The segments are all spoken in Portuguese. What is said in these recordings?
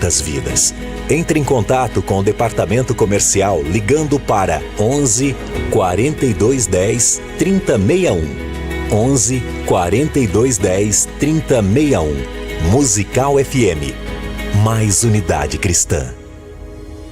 muitas vidas. Entre em contato com o departamento comercial ligando para 11 4210 3061. 11 4210 3061. Musical FM. Mais unidade cristã.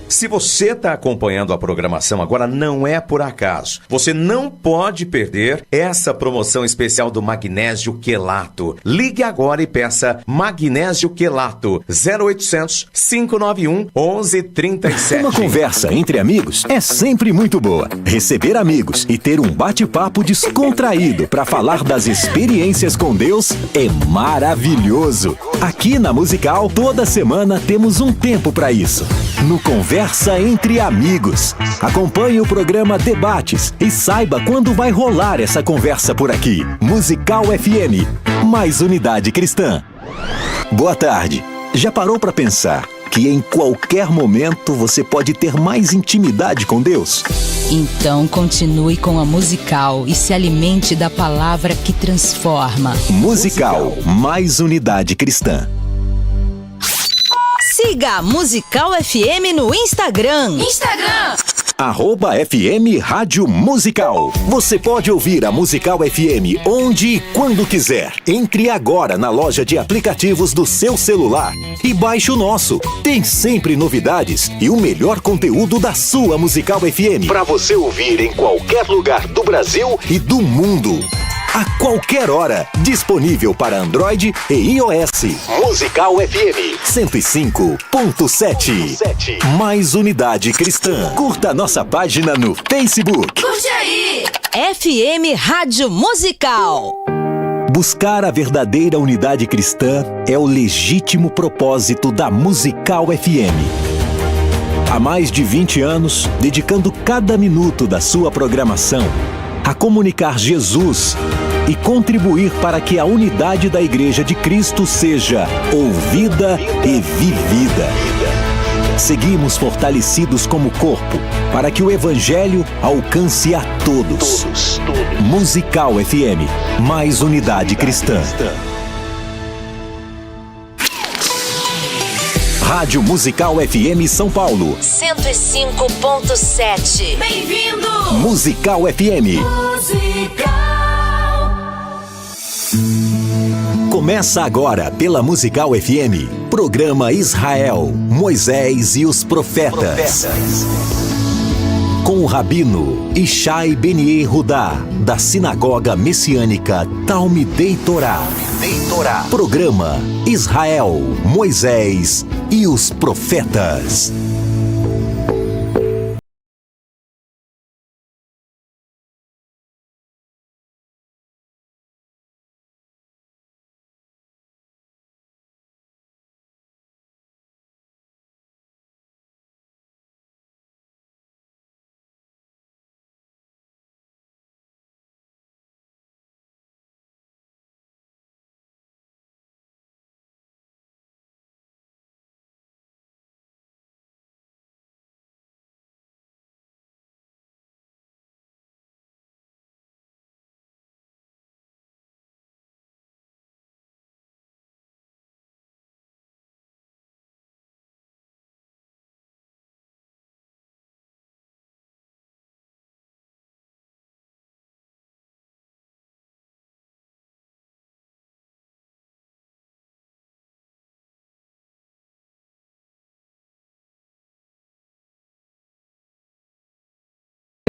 Se você está acompanhando a programação agora, não é por acaso. Você não pode perder essa promoção especial do magnésio quelato. Ligue agora e peça magnésio quelato 0800 591 1137. Uma conversa entre amigos é sempre muito boa. Receber amigos e ter um bate-papo descontraído para falar das experiências com Deus é maravilhoso. Aqui na Musical, toda semana temos um tempo para isso. No Conversa Entre Amigos. Acompanhe o programa Debates e saiba quando vai rolar essa conversa por aqui. Musical FM, mais unidade cristã. Boa tarde. Já parou para pensar que em qualquer momento você pode ter mais intimidade com Deus? Então continue com a Musical e se alimente da palavra que transforma. Musical, mais unidade cristã. Siga a Musical FM no Instagram. @FM Rádio Musical. Você pode ouvir a Musical FM onde e quando quiser. Entre agora na loja de aplicativos do seu celular e baixe o nosso. Tem sempre novidades e o melhor conteúdo da sua Musical FM para você ouvir em qualquer lugar do Brasil e do mundo. A qualquer hora, disponível para Android e iOS. Musical FM 105.7. Mais unidade cristã. Curta nossa página no Facebook. Curte aí! FM Rádio Musical. Buscar a verdadeira unidade cristã é o legítimo propósito da Musical FM. Há mais de 20 anos, dedicando cada minuto da sua programação a comunicar Jesus e contribuir para que a unidade da Igreja de Cristo seja ouvida e vivida. Seguimos fortalecidos como corpo para que o Evangelho alcance a todos. Musical FM, mais unidade cristã. Rádio Musical FM São Paulo 105.7. Bem-vindo! Musical FM. Começa agora pela Musical FM, programa Israel, Moisés e os Profetas. Com o Rabino Ishai Ben Yehudá, da Sinagoga Messiânica Talmidei Torá. Programa Israel, Moisés e os Profetas.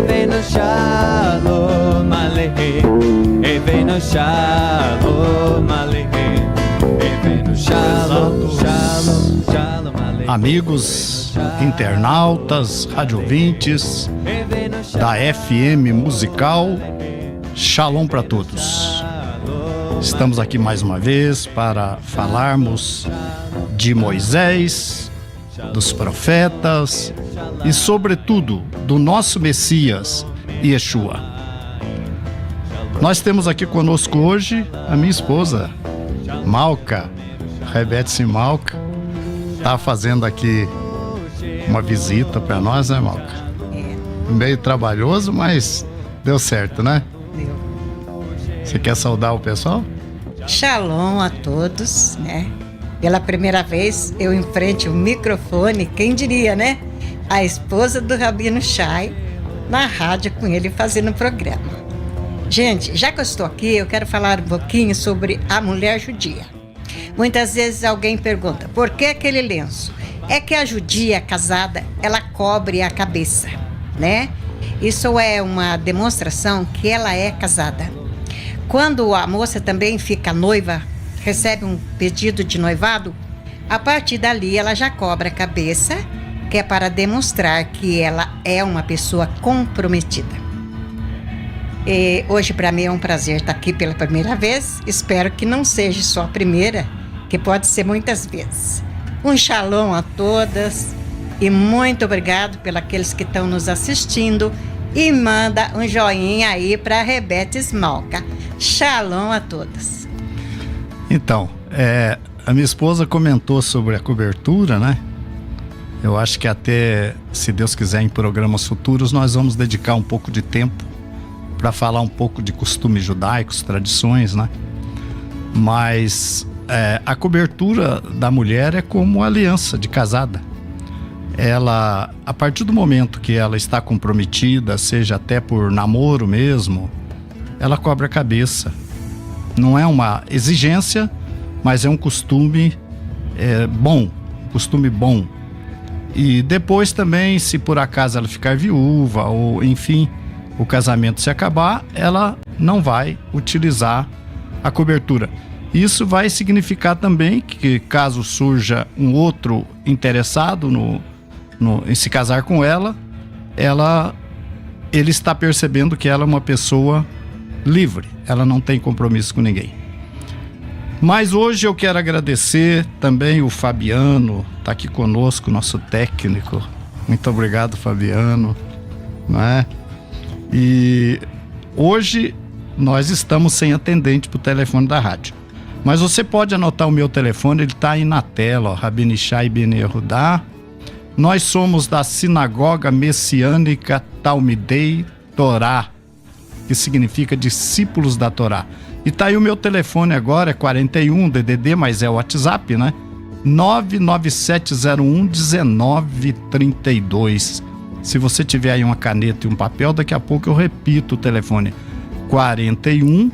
Eveinu Shalom Aleichem, Eveinu Shalom Aleichem, Eveinu Shalom, Shalom, Shalom Aleichem. Amigos, internautas, radiovintes da FM Musical, Shalom para todos. Estamos aqui mais uma vez para falarmos de Moisés, dos profetas e, sobretudo, do nosso Messias, Yeshua. Nós temos aqui conosco hoje a minha esposa, Malca, Rebete Malca, está fazendo aqui uma visita para nós, né, Malca? Meio trabalhoso, mas deu certo, né? Deu. Você quer saudar o pessoal? Shalom a todos, né? Pela primeira vez, eu enfrente o microfone, quem diria, né? A esposa do Rabino Shai, na rádio com ele fazendo o programa. Gente, já que eu estou aqui, eu quero falar um pouquinho sobre a mulher judia. Muitas vezes alguém pergunta, por que aquele lenço? É que a judia casada, ela cobre a cabeça, né? Isso é uma demonstração que ela é casada. Quando a moça também fica noiva, recebe um pedido de noivado, a partir dali ela já cobre a cabeça, que é para demonstrar que ela é uma pessoa comprometida. E hoje para mim é um prazer estar aqui pela primeira vez. Espero que não seja só a primeira, que pode ser muitas vezes. Um shalom a todas e muito obrigado pelos aqueles que estão nos assistindo. E manda um joinha aí para Rebete Smalka. Shalom a todas. Então, a minha esposa comentou sobre a cobertura, né? Eu acho que até, se Deus quiser, em programas futuros, nós vamos dedicar um pouco de tempo para falar um pouco de costumes judaicos, tradições, né? Mas a cobertura da mulher é como aliança de casada. Ela, a partir do momento que ela está comprometida, seja até por namoro mesmo, ela cobre a cabeça. Não é uma exigência, mas é um costume bom, costume bom. E depois também, se por acaso ela ficar viúva ou enfim, o casamento se acabar, ela não vai utilizar a cobertura. Isso vai significar também que, caso surja um outro interessado em se casar com ela, ele está percebendo que ela é uma pessoa livre, ela não tem compromisso com ninguém. Mas hoje eu quero agradecer também o Fabiano, está aqui conosco, nosso técnico. Muito obrigado, Fabiano. Né? E hoje nós estamos sem atendente para o telefone da rádio. Mas você pode anotar o meu telefone, ele está aí na tela, Rabino Shai Ben Yehudá. Nós somos da Sinagoga Messiânica Talmidei Torá, que significa discípulos da Torá. E tá aí o meu telefone agora, é 41 DDD, mas é o WhatsApp, né? 997011932. Se você tiver aí uma caneta e um papel, daqui a pouco eu repito o telefone. 41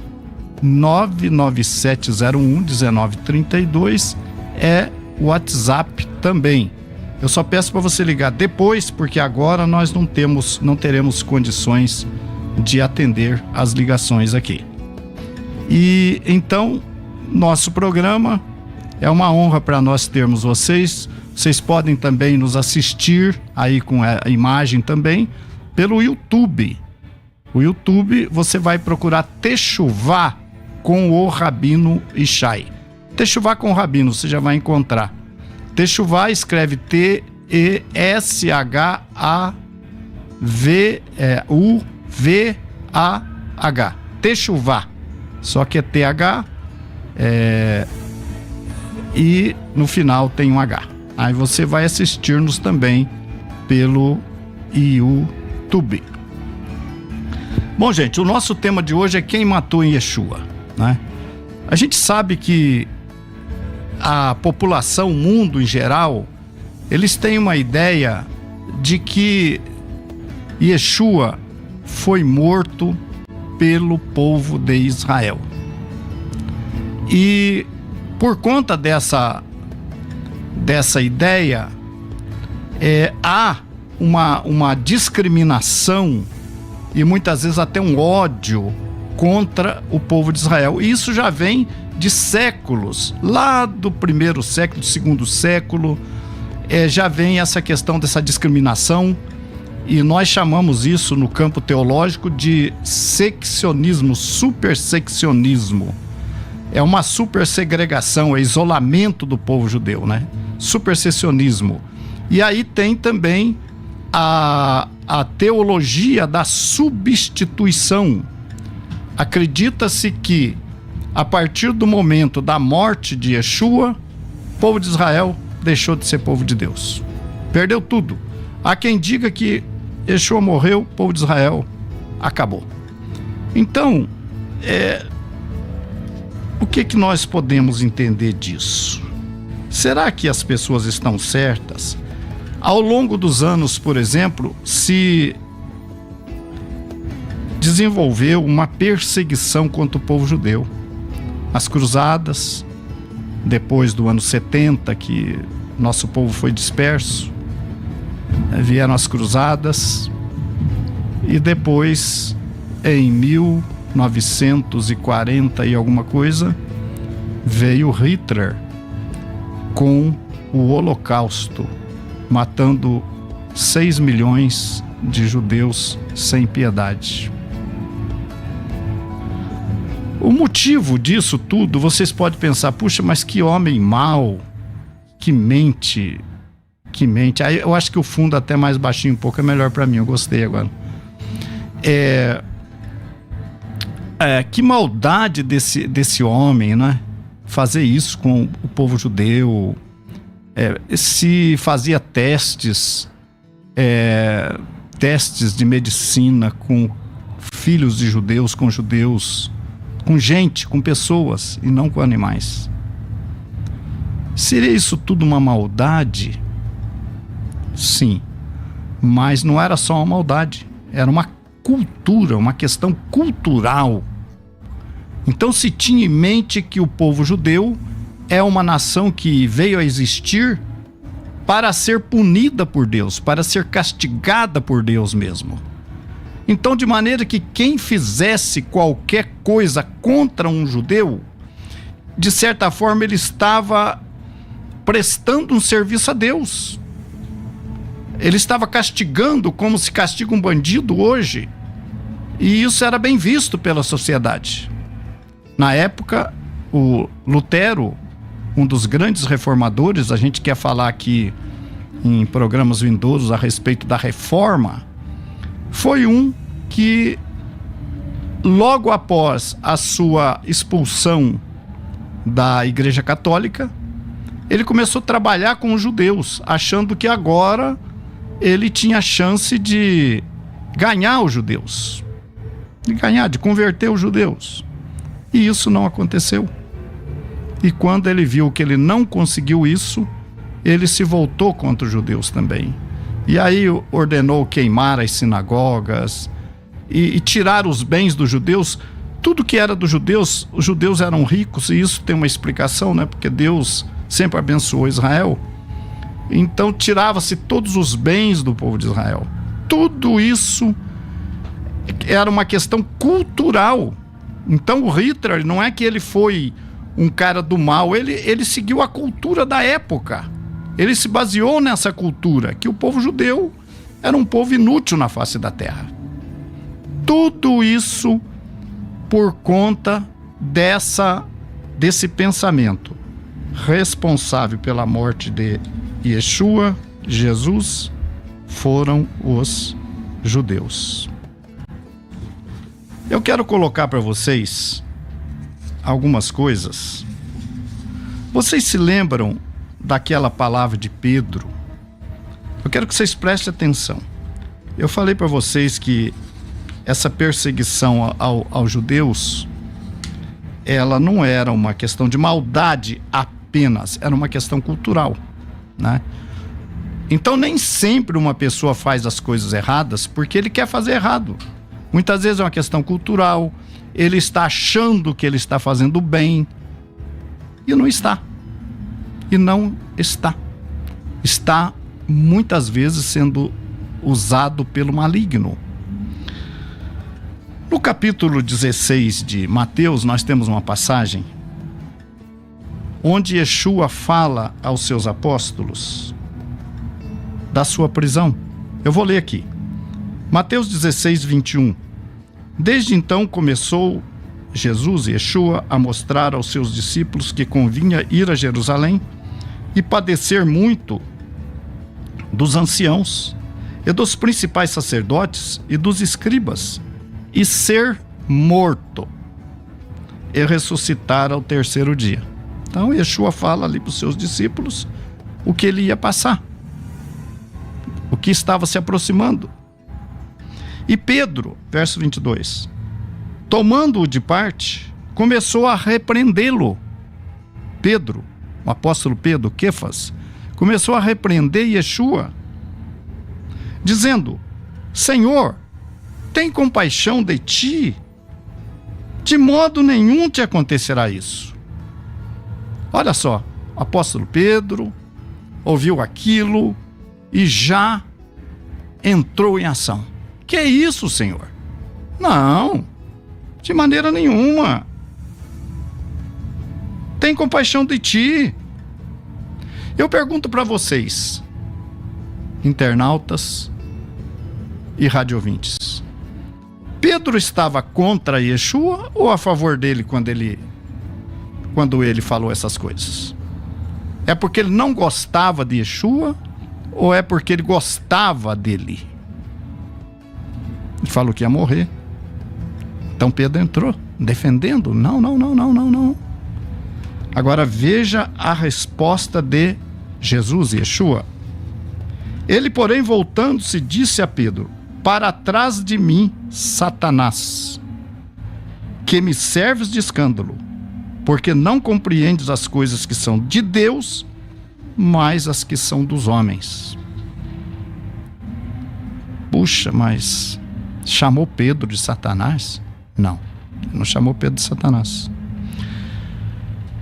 997011932 é o WhatsApp também. Eu só peço para você ligar depois, porque agora nós não teremos condições de atender as ligações aqui. E então, nosso programa é uma honra para nós termos vocês. Vocês podem também nos assistir aí com a imagem também pelo YouTube. O YouTube você vai procurar Techuvá com o Rabino Shai. Techuvá com o Rabino, você já vai encontrar. Techuvá escreve T-E-S-H-A-V-U-V-A-H. Techuvá. Só que é TH e no final tem um H. Aí você vai assistir-nos também pelo YouTube. Bom, gente, o nosso tema de hoje é quem matou em Yeshua, né? A gente sabe que a população, o mundo em geral, eles têm uma ideia de que Yeshua foi morto pelo povo de Israel. E por conta dessa ideia, há uma discriminação e muitas vezes até um ódio contra o povo de Israel. E isso já vem de séculos, lá do primeiro século, do segundo século, já vem essa questão dessa discriminação. E nós chamamos isso no campo teológico de seccionismo, superseccionismo. É uma supersegregação, é isolamento do povo judeu, né? Superseccionismo. E aí tem também a teologia da substituição. Acredita-se que a partir do momento da morte de Yeshua, o povo de Israel deixou de ser povo de Deus. Perdeu tudo. Há quem diga que Yeshua morreu, o povo de Israel acabou. Então, o que nós podemos entender disso? será que as pessoas estão certas? Ao longo dos anos, por exemplo, se desenvolveu uma perseguição contra o povo judeu. As cruzadas, depois do ano 70, que nosso povo foi disperso, vieram as cruzadas, e depois, em 1940 e alguma coisa, veio Hitler com o Holocausto, matando 6 milhões de judeus sem piedade. O motivo disso tudo, vocês podem pensar, puxa, mas que homem mau, que mente. Aí eu acho que o fundo até mais baixinho um pouco é melhor para mim, eu gostei agora. Que maldade desse homem, né? Fazer isso com o povo judeu. Se fazia testes de medicina com filhos de judeus, com judeus, com gente, com pessoas e não com animais. Seria isso tudo uma maldade? Sim, mas não era só uma maldade, era uma cultura, uma questão cultural. Então se tinha em mente que o povo judeu é uma nação que veio a existir para ser punida por Deus, para ser castigada por Deus mesmo. Então, de maneira que quem fizesse qualquer coisa contra um judeu, de certa forma ele estava prestando um serviço a Deus. Ele estava castigando como se castiga um bandido hoje. E isso era bem visto pela sociedade. Na época, o Lutero, um dos grandes reformadores, a gente quer falar aqui em programas vindouros a respeito da reforma, foi um que, logo após a sua expulsão da Igreja Católica, ele começou a trabalhar com os judeus, achando que agora ele tinha a chance de ganhar os judeus, de converter os judeus. E isso não aconteceu. E quando ele viu que ele não conseguiu isso, ele se voltou contra os judeus também. E aí ordenou queimar as sinagogas e tirar os bens dos judeus. Tudo que era dos judeus, os judeus eram ricos, e isso tem uma explicação, né? Porque Deus sempre abençoou Israel. Então tirava-se todos os bens do povo de Israel. Tudo isso era uma questão cultural. Então o Hitler, não é que ele foi um cara do mal, ele seguiu a cultura da época. Ele se baseou nessa cultura, que o povo judeu era um povo inútil na face da terra. Tudo isso por conta desse pensamento responsável pela morte de Yeshua, Jesus, foram os judeus. Eu quero colocar para vocês algumas coisas. Vocês se lembram daquela palavra de Pedro? Eu quero que vocês prestem atenção. Eu falei para vocês que essa perseguição aos judeus, ela não era uma questão de maldade apenas, era uma questão cultural, né? Então nem sempre uma pessoa faz as coisas erradas porque ele quer fazer errado. Muitas vezes é uma questão cultural, ele está achando que ele está fazendo bem e não está. E não está. Está muitas vezes sendo usado pelo maligno. No capítulo 16 de Mateus, nós temos uma passagem onde Yeshua fala aos seus apóstolos da sua prisão. Eu vou ler aqui. Mateus 16, 21. Desde então começou Jesus, Yeshua, a mostrar aos seus discípulos que convinha ir a Jerusalém e padecer muito dos anciãos e dos principais sacerdotes e dos escribas, e ser morto e ressuscitar ao terceiro dia. Então Yeshua fala ali para os seus discípulos o que ele ia passar, o que estava se aproximando. E Pedro, verso 22, tomando-o de parte, começou a repreendê-lo. Pedro, o apóstolo Pedro, Quefas, começou a repreender Yeshua, dizendo: Senhor, tem compaixão de ti, de modo nenhum te acontecerá isso. Olha só, o apóstolo Pedro ouviu aquilo e já entrou em ação. Que é isso, Senhor? Não, de maneira nenhuma. Tem compaixão de ti. Eu pergunto para vocês, internautas e radiovintes, Pedro estava contra Yeshua ou a favor dele quando ele falou essas coisas? É porque ele não gostava de Yeshua ou é porque ele gostava dele? Ele falou que ia morrer. Então Pedro entrou defendendo. Não. Agora veja a resposta de Jesus, Yeshua. Ele, porém, voltando-se, disse a Pedro: para trás de mim, Satanás, que me serves de escândalo, porque não compreendes as coisas que são de Deus, mas as que são dos homens. Puxa, mas chamou Pedro de Satanás? Não, não chamou Pedro de Satanás.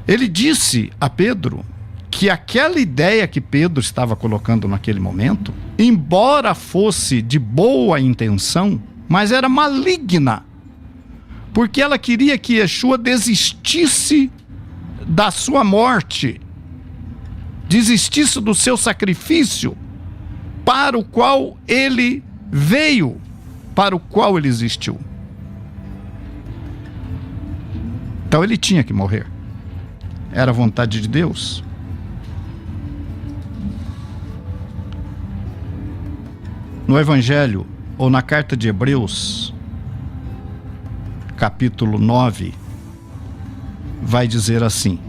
Ele disse a Pedro que aquela ideia que Pedro estava colocando naquele momento, embora fosse de boa intenção, mas era maligna, porque ela queria que Yeshua desistisse da sua morte, desistisse do seu sacrifício, para o qual ele veio, para o qual ele existiu. Então ele tinha que morrer. Era a vontade de Deus. No Evangelho, ou na carta de Hebreus, capítulo 9, vai dizer assim,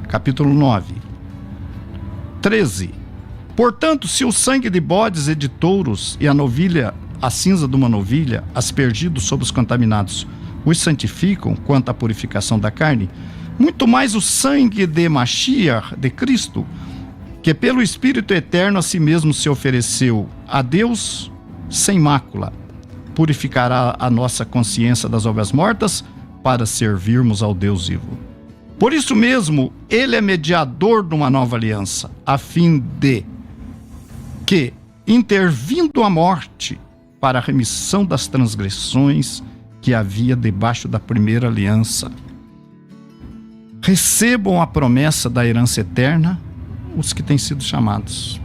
capítulo 9, 13: portanto, se o sangue de bodes e de touros e a cinza de uma novilha, aspergidos sobre os contaminados, os santificam quanto à purificação da carne, muito mais o sangue de Mashiach, de Cristo, que pelo Espírito Eterno a si mesmo se ofereceu a Deus sem mácula, purificará a nossa consciência das obras mortas para servirmos ao Deus vivo. Por isso mesmo, ele é mediador de uma nova aliança, a fim de que, intervindo a morte para a remissão das transgressões que havia debaixo da primeira aliança, recebam a promessa da herança eterna os que têm sido chamados.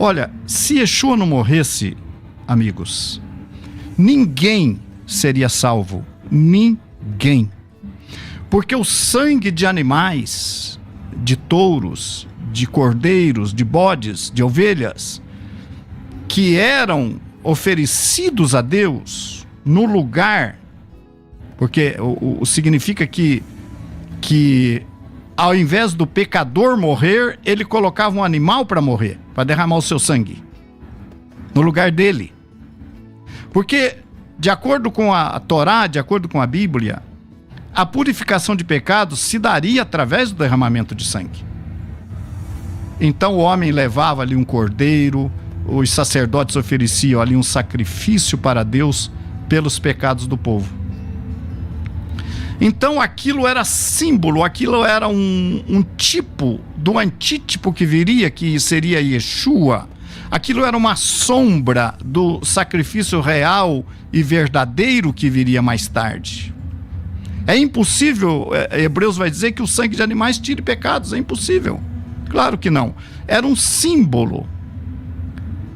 Olha, se Yeshua não morresse, amigos, ninguém seria salvo. Ninguém. Porque o sangue de animais, de touros, de cordeiros, de bodes, de ovelhas, que eram oferecidos a Deus no lugar, porque significa que ao invés do pecador morrer, ele colocava um animal para morrer, para derramar o seu sangue no lugar dele. Porque, de acordo com a Torá, de acordo com a Bíblia, a purificação de pecados se daria através do derramamento de sangue. Então o homem levava ali um cordeiro, os sacerdotes ofereciam ali um sacrifício para Deus pelos pecados do povo. Então aquilo era símbolo, aquilo era um tipo do antítipo que viria, que seria Yeshua. Aquilo era uma sombra do sacrifício real e verdadeiro que viria mais tarde. É impossível, Hebreus vai dizer, que o sangue de animais tire pecados, é impossível. Claro que não. Era um símbolo.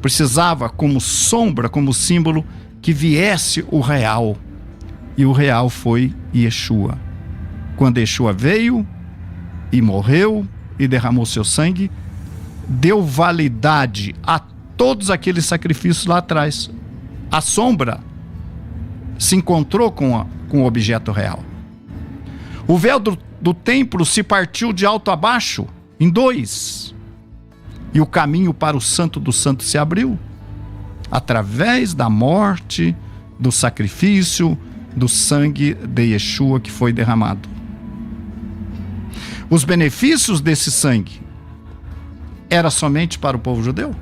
Precisava, como sombra, como símbolo, que viesse o real. E o real foi Yeshua. Quando Yeshua veio e morreu e derramou seu sangue, deu validade a todos aqueles sacrifícios lá atrás. A sombra se encontrou com o objeto real. O véu do templo se partiu de alto a baixo, em dois. E o caminho para o Santo dos Santos se abriu, através da morte, do sacrifício, do sangue de Yeshua que foi derramado. Os benefícios desse sangue era somente para o povo judeu?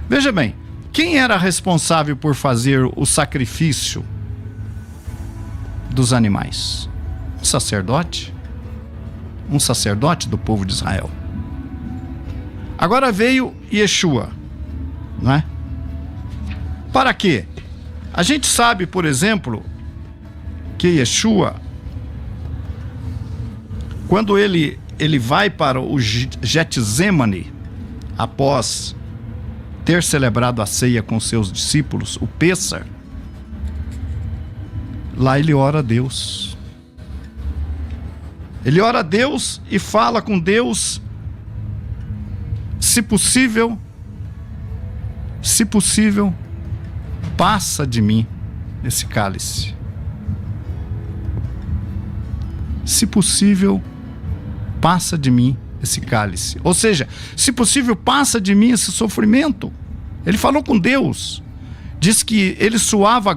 Veja bem, quem era responsável por fazer o sacrifício dos animais? Um sacerdote do povo de Israel. Agora veio Yeshua, não é? Para quê? A gente sabe, por exemplo, que Yeshua, quando ele vai para o Getsemane, após ter celebrado a ceia com seus discípulos, o Pêssar, lá ele ora a Deus. Ele ora a Deus e fala com Deus, se possível, passa de mim esse cálice. Se possível, passa de mim esse cálice. Ou seja, se possível, passa de mim esse sofrimento. Ele falou com Deus. Diz que ele suava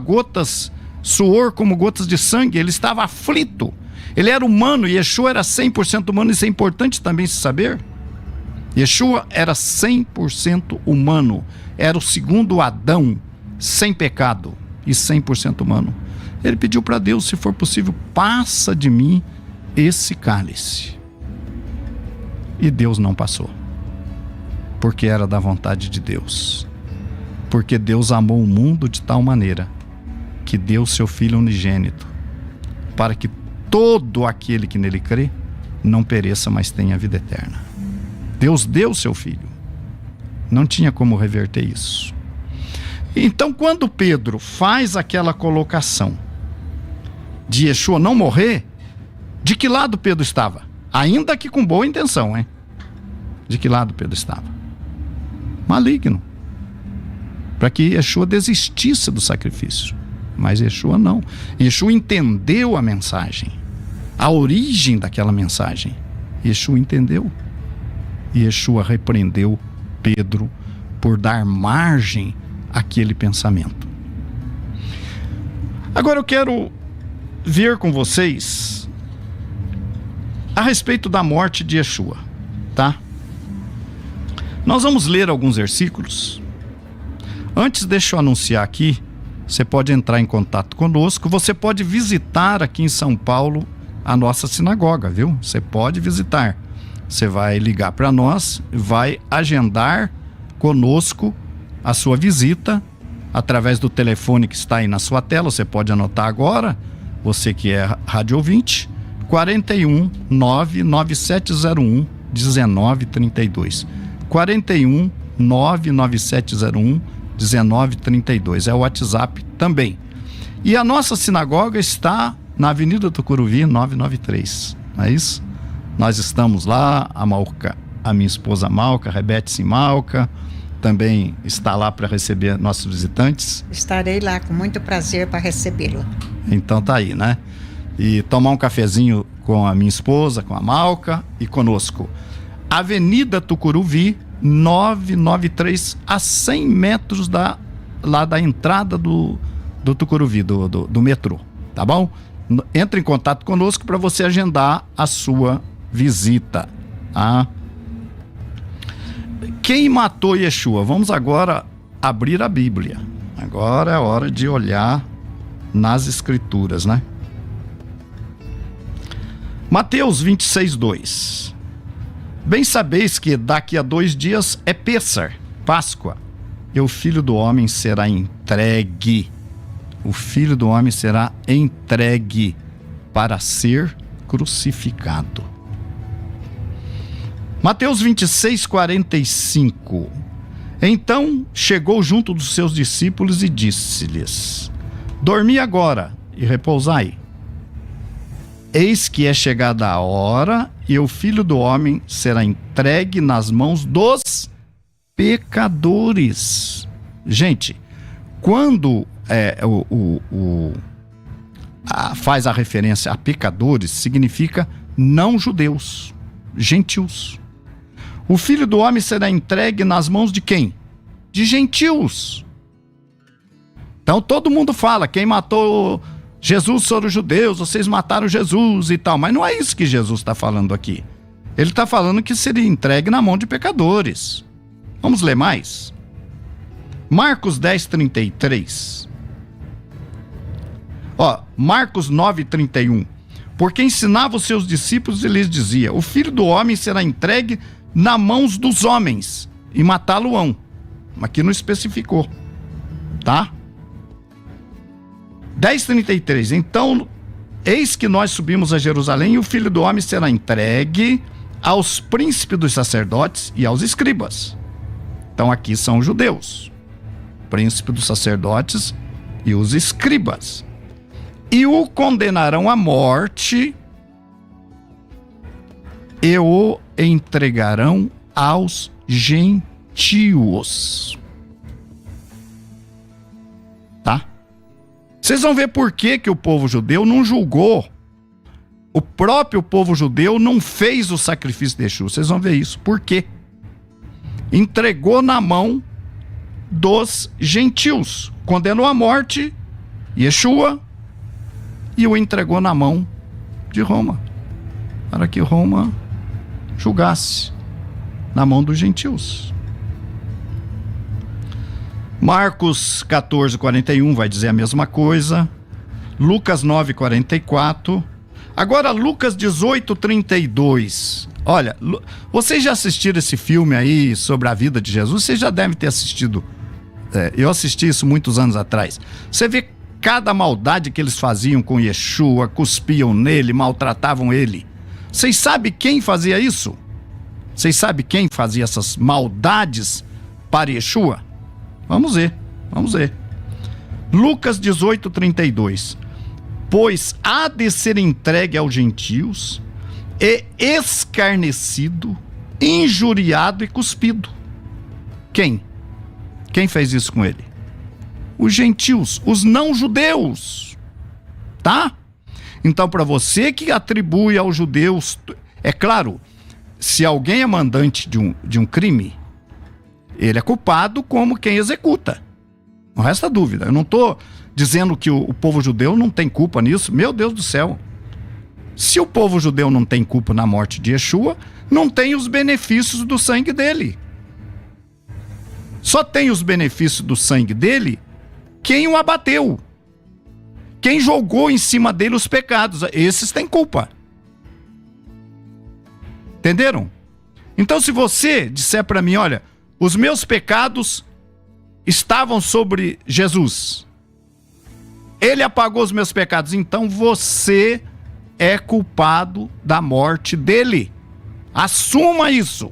suor como gotas de sangue. Ele estava aflito. Ele era humano e Yeshua era 100% humano. Isso é importante também se saber. Yeshua era 100% humano. Era o segundo Adão, sem pecado e 100% humano. Ele pediu para Deus, se for possível, passa de mim esse cálice. E Deus não passou, porque era da vontade de Deus. Porque Deus amou o mundo de tal maneira que deu seu Filho unigênito, para que todo aquele que nele crê não pereça, mas tenha vida eterna. Deus deu seu Filho. Não tinha como reverter isso. Então, quando Pedro faz aquela colocação de Yeshua não morrer, de que lado Pedro estava? Ainda que com boa intenção, hein? De que lado Pedro estava? Maligno. Para que Yeshua desistisse do sacrifício. Mas Yeshua não. Yeshua entendeu a mensagem. A origem daquela mensagem. Yeshua entendeu. E Yeshua repreendeu Pedro por dar margem àquele pensamento. Agora eu quero ver com vocês a respeito da morte de Yeshua, tá? Nós vamos ler alguns versículos. Antes, deixa eu anunciar aqui, você pode entrar em contato conosco, você pode visitar aqui em São Paulo a nossa sinagoga, viu? Você pode visitar. Você vai ligar para nós, vai agendar conosco a sua visita através do telefone que está aí na sua tela. Você pode anotar agora, você que é rádio ouvinte, 41 99701 1932. 41 99701 1932. É o WhatsApp também. E a nossa sinagoga está na Avenida Tucuruvi 993. Não é isso? Nós estamos lá, a minha esposa Malca, Rebete Malca, também está lá para receber nossos visitantes. Estarei lá com muito prazer para recebê-lo. Então tá aí, né? E tomar um cafezinho com a minha esposa, com a Malca e conosco. Avenida Tucuruvi 993, a 100 metros lá da entrada do Tucuruvi, do metrô, tá bom? Entre em contato conosco para você agendar a sua visita, tá? Quem matou Yeshua? Vamos agora abrir a Bíblia. Agora é a hora de olhar nas Escrituras, né? Mateus 26:2. Bem sabeis que daqui a 2 dias é Pêssar, Páscoa, e o Filho do Homem será entregue. O Filho do Homem será entregue para ser crucificado. Mateus 26:45. Então chegou junto dos seus discípulos e disse-lhes: dormi agora e repousai. Eis que é chegada a hora e o Filho do Homem será entregue nas mãos dos pecadores. Gente, quando faz a referência a pecadores, significa não judeus, gentios. O Filho do Homem será entregue nas mãos de quem? De gentios. Então todo mundo fala, quem matou Jesus foram os judeus, vocês mataram Jesus e tal. Mas não é isso que Jesus está falando aqui. Ele está falando que seria entregue na mão de pecadores. Vamos ler mais? Marcos 10:33. Marcos 9:31. Porque ensinava os seus discípulos e lhes dizia: o filho do homem será entregue nas mãos dos homens e matá-lo-ão. Aqui não especificou, tá? 10:33. Então, eis que nós subimos a Jerusalém e o filho do homem será entregue aos príncipes dos sacerdotes e aos escribas. Então aqui são os judeus, príncipe dos sacerdotes e os escribas. E o condenarão à morte e o entregarão aos gentios. Tá? Vocês vão ver por que o povo judeu não julgou. O próprio povo judeu não fez o sacrifício de Yeshua. Vocês vão ver isso. Por quê? Entregou na mão dos gentios. Condenou à morte Yeshua e o entregou na mão de Roma, para que Roma julgasse na mão dos gentios. Marcos 14:41 vai dizer a mesma coisa. Lucas 9:44. Agora Lucas 18:32. Olha, vocês já assistiram esse filme aí sobre a vida de Jesus? Vocês já devem ter assistido. Eu assisti isso muitos anos atrás. Você vê cada maldade que eles faziam com Yeshua, cuspiam nele, maltratavam ele. Vocês sabem quem fazia isso? Vocês sabem quem fazia essas maldades para Yeshua? Vamos ver. Lucas 18:32. Pois há de ser entregue aos gentios e escarnecido, injuriado e cuspido. Quem? Quem fez isso com ele? Os gentios, os não-judeus, tá? Então, para você que atribui aos judeus, é claro, se alguém é mandante de um crime, ele é culpado como quem executa. Não resta dúvida. Eu não estou dizendo que o povo judeu não tem culpa nisso. Meu Deus do céu. Se o povo judeu não tem culpa na morte de Yeshua, não tem os benefícios do sangue dele. Só tem os benefícios do sangue dele quem o abateu, quem jogou em cima dele os pecados. Esses têm culpa. Entenderam? Então, se você disser para mim, olha, os meus pecados estavam sobre Jesus, ele apagou os meus pecados, então você é culpado da morte dele. Assuma isso.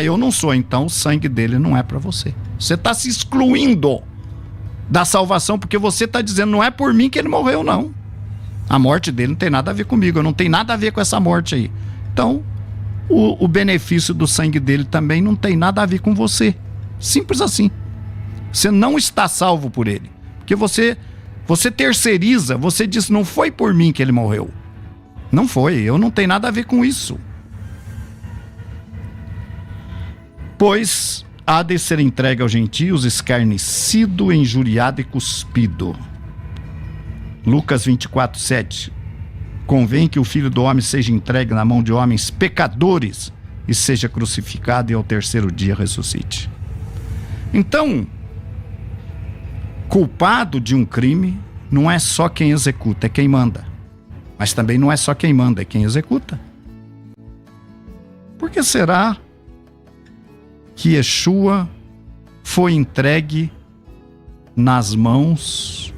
Eu não sou, então o sangue dele não é para você. Você está se excluindo da salvação, porque você está dizendo, não é por mim que ele morreu, não. A morte dele não tem nada a ver comigo, eu não tenho nada a ver com essa morte aí. Então, o benefício do sangue dele também não tem nada a ver com você. Simples assim. Você não está salvo por ele. Porque você terceiriza, você diz, não foi por mim que ele morreu. Não foi, eu não tenho nada a ver com isso. Pois há de ser entregue aos gentios, escarnecido, injuriado e cuspido. Lucas 24:7. Convém que o Filho do Homem seja entregue na mão de homens pecadores e seja crucificado e ao terceiro dia ressuscite. Então, culpado de um crime não é só quem executa, é quem manda. Mas também não é só quem manda, é quem executa. Por que será que Yeshua foi entregue nas mãos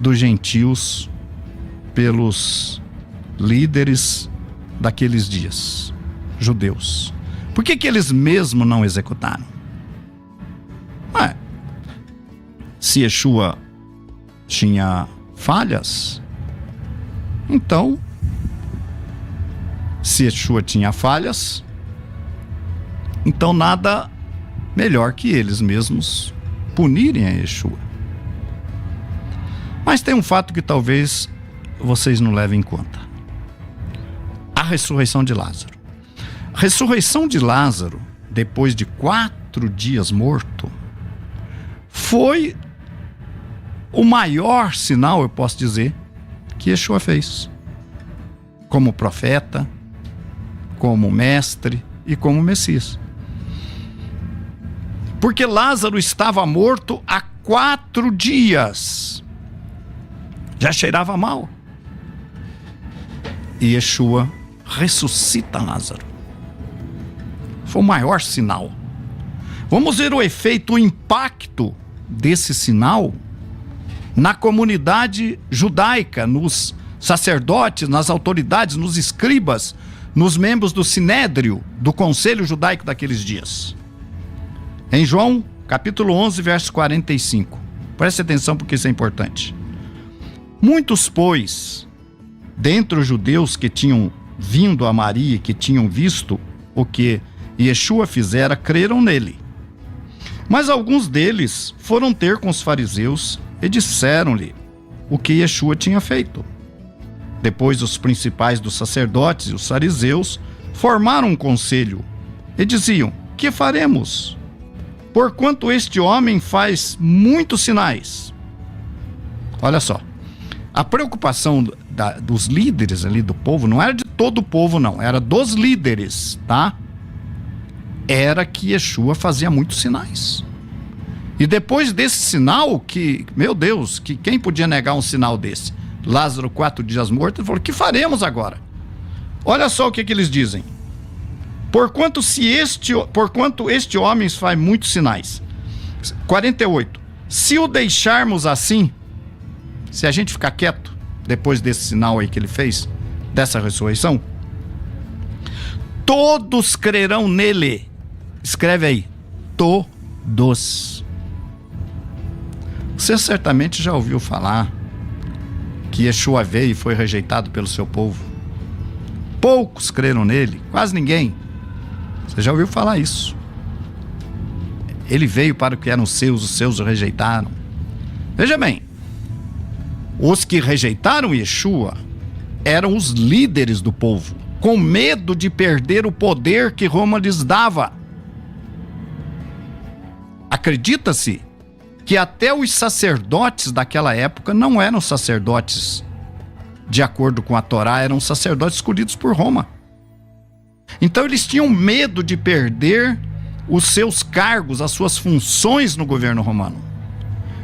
dos gentios pelos líderes daqueles dias, judeus? Por que eles mesmos não executaram? Se Yeshua tinha falhas, então, se Yeshua tinha falhas, então nada melhor que eles mesmos punirem a Yeshua. Mas tem um fato que talvez vocês não levem em conta. A ressurreição de Lázaro. A ressurreição de Lázaro, depois de 4 dias morto, foi o maior sinal, eu posso dizer, que Yeshua fez. Como profeta, como mestre e como Messias. Porque Lázaro estava morto há 4 dias. Já cheirava mal. E Yeshua ressuscita Lázaro. Foi o maior sinal. Vamos ver o efeito, o impacto desse sinal na comunidade judaica, nos sacerdotes, nas autoridades, nos escribas, nos membros do Sinédrio, do Conselho Judaico daqueles dias. Em João, capítulo 11, verso 45. Preste atenção porque isso é importante. Muitos, pois, dentre os judeus que tinham vindo a Maria, que tinham visto o que Yeshua fizera, creram nele. Mas alguns deles foram ter com os fariseus e disseram-lhe o que Yeshua tinha feito. Depois os principais dos sacerdotes e os fariseus formaram um conselho e diziam: que faremos? Porquanto este homem faz muitos sinais. Olha só, a preocupação dos líderes ali do povo não era de todo o povo, não, era dos líderes, tá? Era que Yeshua fazia muitos sinais. E depois desse sinal, que, meu Deus, que quem podia negar um sinal desse? Lázaro, 4 dias morto, ele falou: que faremos agora? Olha só o que eles dizem. Porquanto este homem faz muitos sinais. 48. Se o deixarmos assim, se a gente ficar quieto, depois desse sinal aí que ele fez, dessa ressurreição, todos crerão nele. Escreve aí, todos. Você certamente já ouviu falar que Yeshua veio e foi rejeitado pelo seu povo. Poucos creram nele, quase ninguém. Você já ouviu falar isso? Ele veio para o que eram seus, os seus o rejeitaram. Veja bem, os que rejeitaram Yeshua eram os líderes do povo, com medo de perder o poder que Roma lhes dava. Acredita-se que até os sacerdotes daquela época não eram sacerdotes de acordo com a Torá, eram sacerdotes escolhidos por Roma. Então eles tinham medo de perder os seus cargos, as suas funções no governo romano.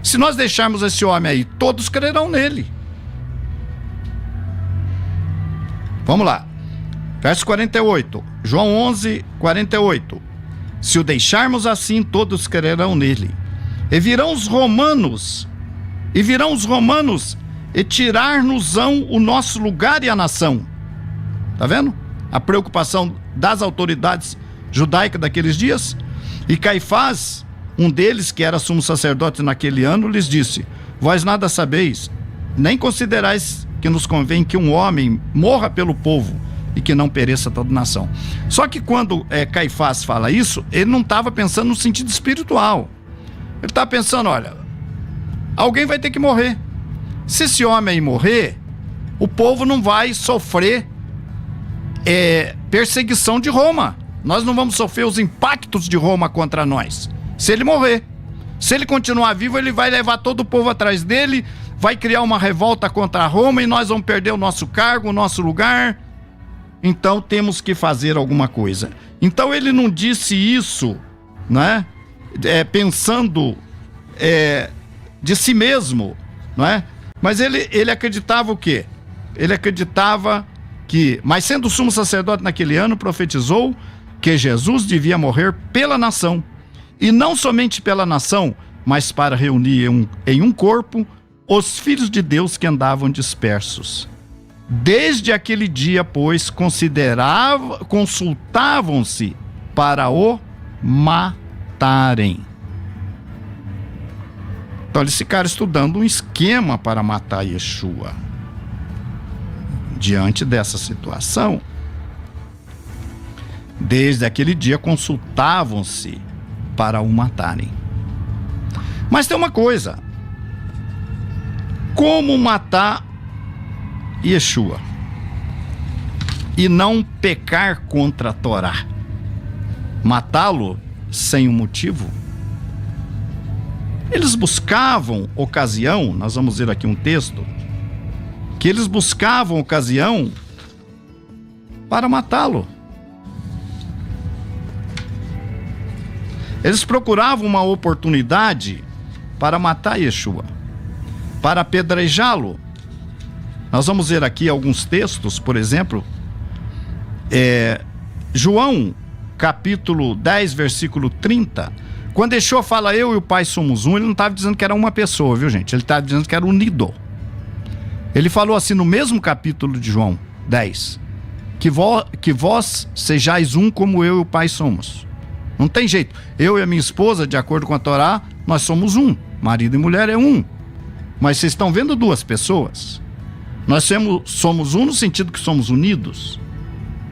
Se nós deixarmos esse homem aí, todos crerão nele. Vamos lá. Verso 48. João 11, 48. Se o deixarmos assim, todos crerão nele. E virão os romanos e tirar-nos-ão o nosso lugar e a nação. Tá vendo? A preocupação das autoridades judaicas daqueles dias. E Caifás, um deles que era sumo sacerdote naquele ano, lhes disse: vós nada sabeis, nem considerais que nos convém que um homem morra pelo povo e que não pereça toda a nação. Só que quando Caifás fala isso, ele não estava pensando no sentido espiritual. Ele está pensando: olha, alguém vai ter que morrer. Se esse homem aí morrer, o povo não vai sofrer perseguição de Roma. Nós não vamos sofrer os impactos de Roma contra nós. Se ele morrer. Se ele continuar vivo, ele vai levar todo o povo atrás dele, vai criar uma revolta contra Roma e nós vamos perder o nosso cargo, o nosso lugar. Então temos que fazer alguma coisa. Então ele não disse isso, né? Pensando de si mesmo, não é? Mas ele acreditava o quê? Ele acreditava que, mas sendo sumo sacerdote naquele ano, profetizou que Jesus devia morrer pela nação, e não somente pela nação, mas para reunir em um corpo os filhos de Deus que andavam dispersos. Desde aquele dia, pois, consultavam-se para o matarem. Então eles ficaram estudando um esquema para matar Yeshua. Diante dessa situação, desde aquele dia consultavam-se para o matarem. Mas tem uma coisa: como matar Yeshua e não pecar contra a Torá? Matá-lo sem um motivo? Eles buscavam ocasião, nós vamos ver aqui um texto, que eles buscavam ocasião para matá-lo. Eles procuravam uma oportunidade para matar Yeshua, para apedrejá-lo. Nós vamos ver aqui alguns textos, por exemplo, João, capítulo 10, versículo 30. Quando Yeshua fala, eu e o Pai somos um, ele não estava dizendo que era uma pessoa, viu, gente? Ele estava dizendo que era unido. Ele falou assim no mesmo capítulo de João 10, que vós sejais um como eu e o Pai somos. Não tem jeito. Eu e a minha esposa, de acordo com a Torá, nós somos um. Marido e mulher é um. Mas vocês estão vendo duas pessoas. Nós somos um no sentido que somos unidos.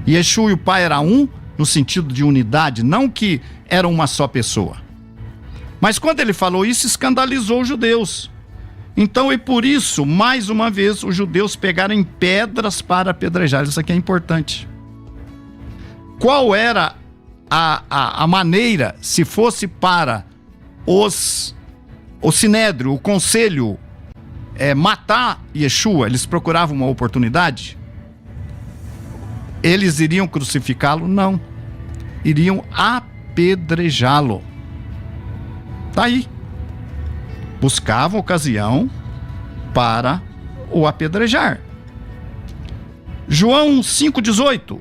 E Yeshua e o Pai era um no sentido de unidade, não que era uma só pessoa. Mas quando ele falou isso, escandalizou os judeus. Então, e por isso, mais uma vez, os judeus pegaram em pedras para apedrejar. Isso aqui é importante. Qual era a maneira, se fosse para o sinédrio, o conselho, matar Yeshua, eles procuravam uma oportunidade? Eles iriam crucificá-lo? Não. Iriam apedrejá-lo. Tá aí. Buscavam ocasião para o apedrejar. João 5,18.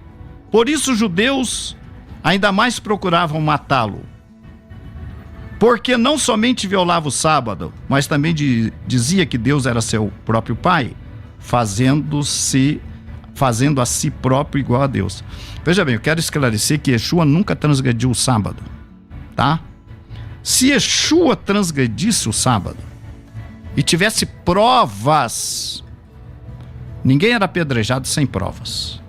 Por isso os judeus ainda mais procuravam matá-lo, porque não somente violava o sábado, mas também dizia que Deus era seu próprio Pai, fazendo a si próprio igual a Deus. Veja bem, eu quero esclarecer que Yeshua nunca transgrediu o sábado, tá? Se Yeshua transgredisse o sábado e tivesse provas, ninguém era apedrejado sem provas.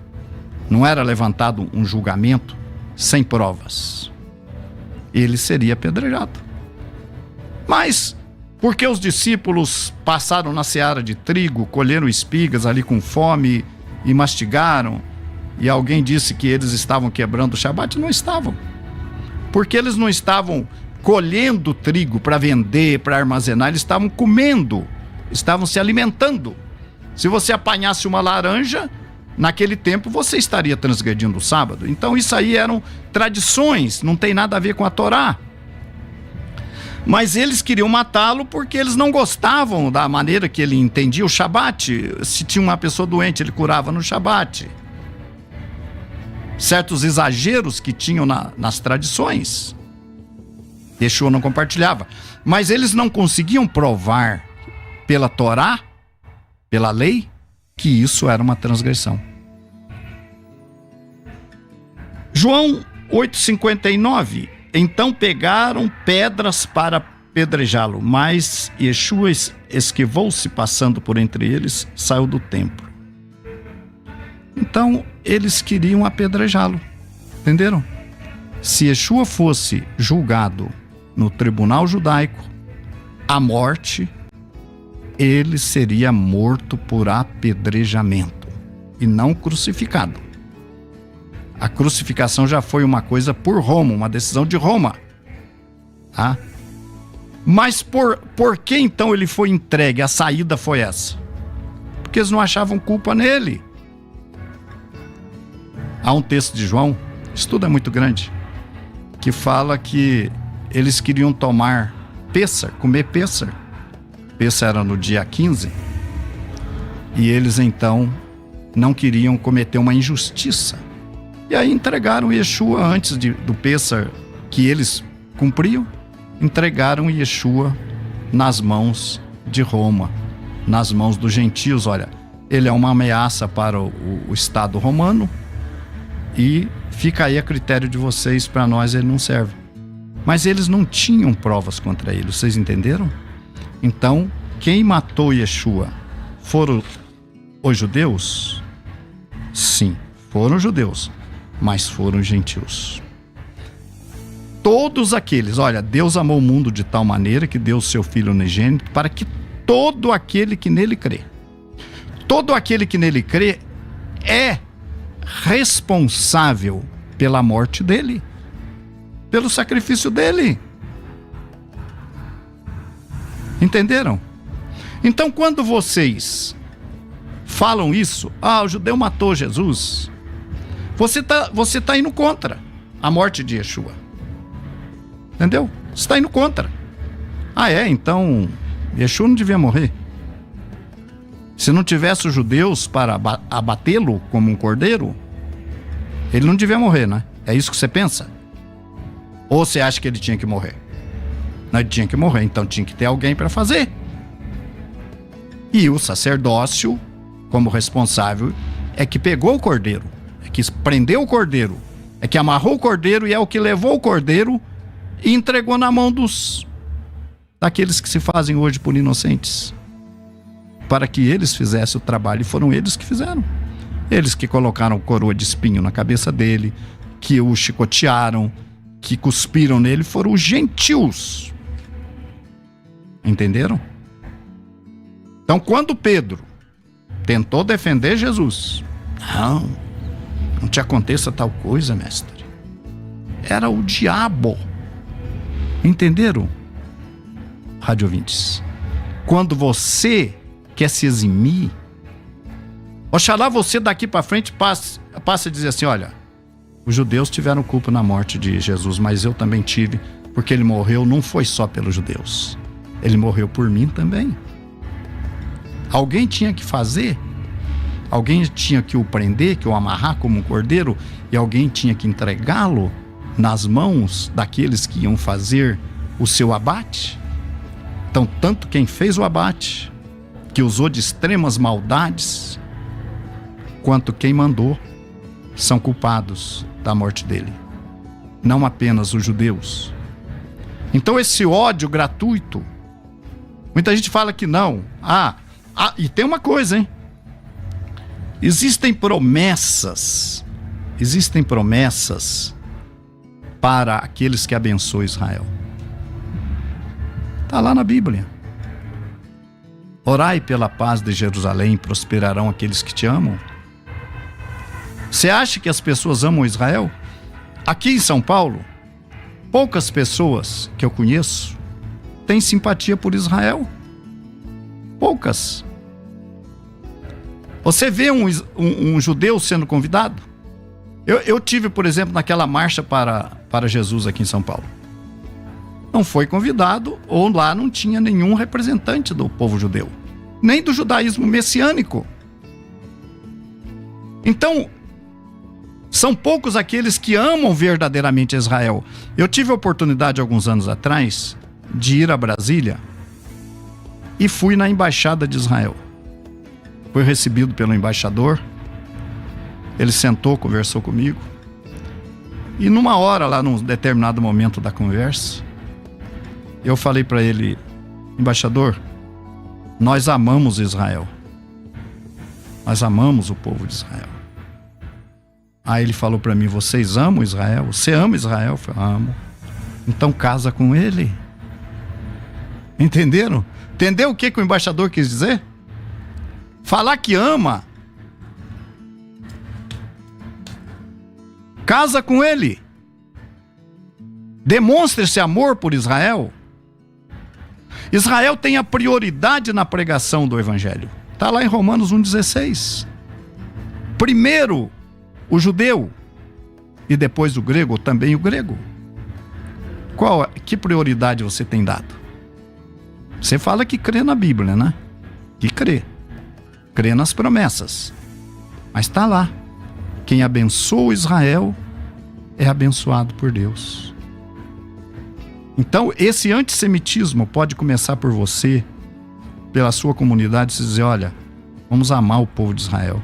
Não era levantado um julgamento sem provas. Ele seria apedrejado. Mas, porque os discípulos passaram na seara de trigo, colheram espigas ali com fome e mastigaram, e alguém disse que eles estavam quebrando o Shabat? Não estavam. Porque eles não estavam colhendo trigo para vender, para armazenar, eles estavam comendo, estavam se alimentando. Se você apanhasse uma laranja, naquele tempo você estaria transgredindo o sábado. Então isso aí eram tradições, não tem nada a ver com a Torá. Mas eles queriam matá-lo porque eles não gostavam da maneira que ele entendia o Shabat. Se tinha uma pessoa doente, ele curava no Shabat. Certos exageros que tinham nas tradições, Yeshua não compartilhava. Mas eles não conseguiam provar pela Torá, pela lei, que isso era uma transgressão. João 8,59. Então pegaram pedras para apedrejá-lo, mas Yeshua esquivou-se, passando por entre eles, saiu do templo. Então eles queriam apedrejá-lo, entenderam? Se Yeshua fosse julgado no tribunal judaico, a morte, ele seria morto por apedrejamento e não crucificado. A crucificação já foi uma coisa por Roma, uma decisão de Roma. Tá? Mas por que então ele foi entregue? A saída foi essa. Porque eles não achavam culpa nele. Há um texto de João, isso tudo é muito grande, que fala que eles queriam tomar Pêssar, comer Pêssar. Pêssar era no dia 15. E eles então não queriam cometer uma injustiça. E aí entregaram Yeshua antes do Pêssar, que eles cumpriam, entregaram Yeshua nas mãos de Roma, nas mãos dos gentios. Olha, ele é uma ameaça para o Estado romano e fica aí a critério de vocês, para nós ele não serve. Mas eles não tinham provas contra ele, vocês entenderam? Então, quem matou Yeshua foram os judeus? Sim, foram os judeus, mas foram os gentios. Todos aqueles, olha, Deus amou o mundo de tal maneira que deu o seu Filho unigênito para que todo aquele que nele crê, todo aquele que nele crê é responsável pela morte dele, pelo sacrifício dele. Entenderam? Então, quando vocês falam isso, o judeu matou Jesus, você tá indo contra a morte de Yeshua. Entendeu? Você está indo contra. Então Yeshua não devia morrer. Se não tivesse os judeus para abatê-lo como um cordeiro, ele não devia morrer, né? É isso que você pensa? Ou você acha que ele tinha que morrer? Não, ele tinha que morrer, então tinha que ter alguém para fazer. E o sacerdócio, como responsável, é que pegou o cordeiro, é que prendeu o cordeiro, é que amarrou o cordeiro e é o que levou o cordeiro e entregou na mão daqueles que se fazem hoje por inocentes, para que eles fizessem o trabalho, e foram eles que fizeram. Eles que colocaram coroa de espinho na cabeça dele, que o chicotearam, que cuspiram nele, foram os gentios. Entenderam? Então, quando Pedro tentou defender Jesus, não te aconteça tal coisa, mestre. Era o diabo. Entenderam? Rádio ouvintes, quando você quer se eximir, oxalá você daqui para frente passe a dizer assim: olha, os judeus tiveram culpa na morte de Jesus, mas eu também tive, porque ele morreu não foi só pelos judeus, ele morreu por mim também. Alguém tinha que fazer, alguém tinha que o prender, que o amarrar como um cordeiro, e alguém tinha que entregá-lo nas mãos daqueles que iam fazer o seu abate. Então, tanto quem fez o abate, que usou de extremas maldades, quanto quem mandou, são culpados da morte dele. Não apenas os judeus. Então, esse ódio gratuito, muita gente fala que não. E tem uma coisa, hein? Existem promessas para aqueles que abençoam Israel. Está lá na Bíblia. Orai pela paz de Jerusalém, prosperarão aqueles que te amam. Você acha que as pessoas amam Israel? Aqui em São Paulo, poucas pessoas que eu conheço têm simpatia por Israel. Poucas. Você vê um judeu sendo convidado? Eu tive, por exemplo, naquela marcha para Jesus aqui em São Paulo. Não foi convidado, ou lá não tinha nenhum representante do povo judeu, nem do judaísmo messiânico. Então, são poucos aqueles que amam verdadeiramente Israel. Eu tive a oportunidade, alguns anos atrás, de ir a Brasília e fui na embaixada de Israel. Fui recebido pelo embaixador, ele sentou, conversou comigo, e numa hora lá, num determinado momento da conversa, eu falei para ele: embaixador, nós amamos Israel, nós amamos o povo de Israel. Aí ele falou para mim: vocês amam Israel? Você ama Israel? Eu falei: amo. Então casa com ele. Entenderam? Entendeu o que o embaixador quis dizer? Falar que ama, casa com ele. Demonstre esse amor por Israel. Israel tem a prioridade na pregação do Evangelho. Está lá em Romanos 1,16. Primeiro o judeu e depois o grego, ou também o grego. Que prioridade você tem dado? Você fala que crê na Bíblia, né? Que crê nas promessas. Mas está lá: quem abençoa Israel é abençoado por Deus. Então, esse antissemitismo pode começar por você, pela sua comunidade, se dizer: olha, vamos amar o povo de Israel.